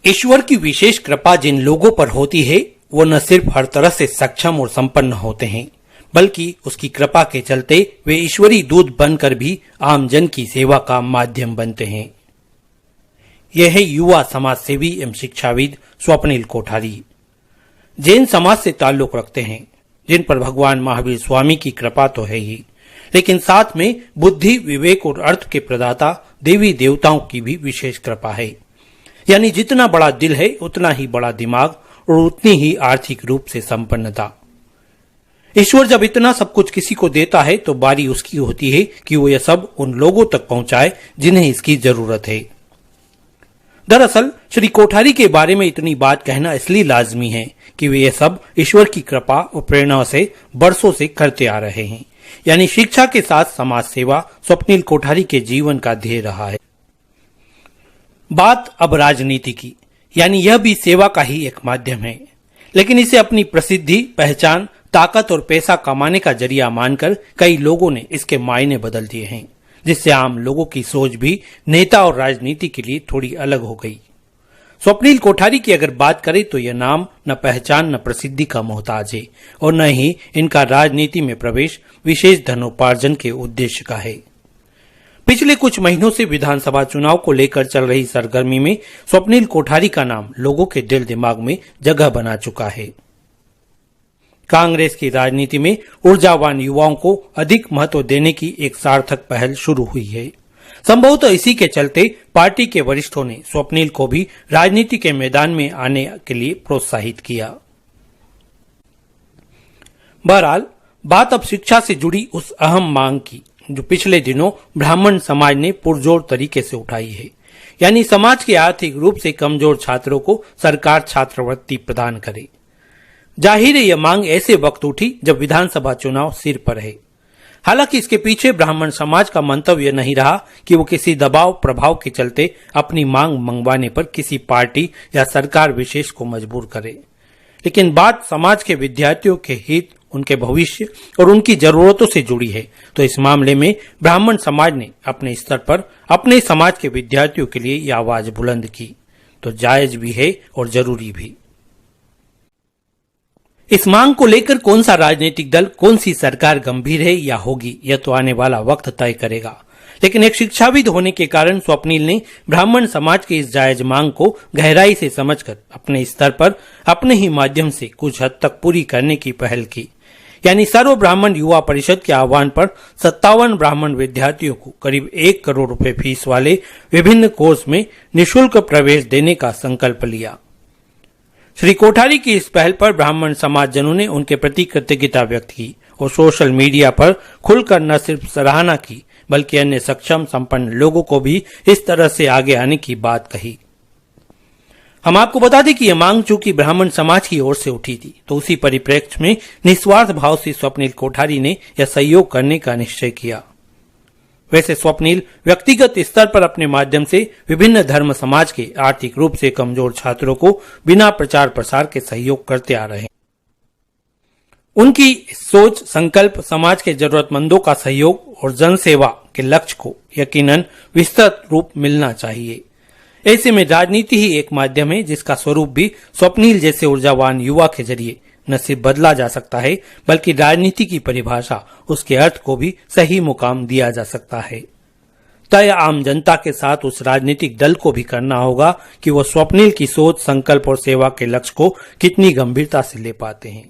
ईश्वर की विशेष कृपा जिन लोगों पर होती है वो न सिर्फ हर तरह से सक्षम और संपन्न होते हैं, बल्कि उसकी कृपा के चलते वे ईश्वरी दूत बनकर भी आम जन की सेवा का माध्यम बनते हैं। यह है युवा समाज सेवी एवं शिक्षाविद स्वप्निल कोठारी। जैन समाज से ताल्लुक रखते हैं, जिन पर भगवान महावीर स्वामी की कृपा तो है ही, लेकिन साथ में बुद्धि, विवेक और अर्थ के प्रदाता देवी देवताओं की भी विशेष कृपा है। यानी जितना बड़ा दिल है उतना ही बड़ा दिमाग और उतनी ही आर्थिक रूप से संपन्नता। ईश्वर जब इतना सब कुछ किसी को देता है तो बारी उसकी होती है कि वो यह सब उन लोगों तक पहुंचाए जिन्हें इसकी जरूरत है। दरअसल श्री कोठारी के बारे में इतनी बात कहना इसलिए लाजमी है कि वे यह सब ईश्वर की कृपा और प्रेरणा से बरसों से करते आ रहे हैं। यानी शिक्षा के साथ समाज सेवा स्वप्निल कोठारी के जीवन का ध्येय रहा है। बात अब राजनीति की, यानी यह भी सेवा का ही एक माध्यम है, लेकिन इसे अपनी प्रसिद्धि, पहचान, ताकत और पैसा कमाने का जरिया मानकर कई लोगों ने इसके मायने बदल दिए हैं, जिससे आम लोगों की सोच भी नेता और राजनीति के लिए थोड़ी अलग हो गई। स्वप्निल कोठारी की अगर बात करें तो यह नाम न पहचान न प्रसिद्धि का मोहताज है और न ही इनका राजनीति में प्रवेश विशेष धनोपार्जन के उद्देश्य का है। पिछले कुछ महीनों से विधानसभा चुनाव को लेकर चल रही सरगर्मी में स्वप्निल कोठारी का नाम लोगों के दिल दिमाग में जगह बना चुका है। कांग्रेस की राजनीति में ऊर्जावान युवाओं को अधिक महत्व देने की एक सार्थक पहल शुरू हुई है। संभवतः इसी के चलते पार्टी के वरिष्ठों ने स्वप्निल को भी राजनीति के मैदान में आने के लिए प्रोत्साहित किया। बहरहाल बात अब शिक्षा से जुड़ी उस अहम मांग की जो पिछले दिनों ब्राह्मण समाज ने पुरजोर तरीके से उठाई है। यानी समाज के आर्थिक रूप से कमजोर छात्रों को सरकार छात्रवृत्ति प्रदान करे। जाहिर है यह मांग ऐसे वक्त उठी जब विधानसभा चुनाव सिर पर है। हालांकि इसके पीछे ब्राह्मण समाज का मंतव्य नहीं रहा कि वो किसी दबाव प्रभाव के चलते अपनी मांग मंगवाने पर किसी पार्टी या सरकार विशेष को मजबूर करे, लेकिन बात समाज के विद्यार्थियों के हित, उनके भविष्य और उनकी जरूरतों से जुड़ी है। तो इस मामले में ब्राह्मण समाज ने अपने स्तर पर अपने समाज के विद्यार्थियों के लिए यह आवाज बुलंद की, तो जायज भी है और जरूरी भी। इस मांग को लेकर कौन सा राजनीतिक दल, कौन सी सरकार गंभीर है या होगी, यह तो आने वाला वक्त तय करेगा। लेकिन एक शिक्षाविद होने के कारण स्वप्निल ने ब्राह्मण समाज की इस जायज मांग को गहराई से समझकर अपने स्तर पर अपने ही माध्यम से कुछ हद तक पूरी करने की पहल की। यानी सर्व ब्राह्मण युवा परिषद के आह्वान पर 57 ब्राह्मण विद्यार्थियों को करीब 1 करोड़ रुपए फीस वाले विभिन्न कोर्स में निःशुल्क प्रवेश देने का संकल्प लिया। श्री कोठारी की इस पहल पर ब्राह्मण समाजजनों ने उनके प्रति कृतज्ञता व्यक्त की और सोशल मीडिया पर खुलकर न सिर्फ सराहना की बल्कि अन्य सक्षम संपन्न लोगों को भी इस तरह से आगे आने की बात कही। हम आपको बता दें कि यह मांग चूंकि ब्राह्मण समाज की ओर से उठी थी, तो उसी परिप्रेक्ष्य में निस्वार्थ भाव से स्वप्निल कोठारी ने यह सहयोग करने का निश्चय किया। वैसे स्वप्निल व्यक्तिगत स्तर पर अपने माध्यम से विभिन्न धर्म समाज के आर्थिक रूप से कमजोर छात्रों को बिना प्रचार प्रसार के सहयोग करते आ रहे हैं। उनकी सोच, संकल्प समाज के जरूरतमंदों का सहयोग और जनसेवा के लक्ष्य को यकीनन विस्तृत रूप मिलना चाहिए। ऐसे में राजनीति ही एक माध्यम है जिसका स्वरूप भी स्वप्निल जैसे ऊर्जावान युवा के जरिए न सिर्फ बदला जा सकता है बल्कि राजनीति की परिभाषा, उसके अर्थ को भी सही मुकाम दिया जा सकता है। तय आम जनता के साथ उस राजनीतिक दल को भी करना होगा कि वो स्वप्निल की सोच, संकल्प और सेवा के लक्ष्य को कितनी गंभीरता से ले पाते हैं।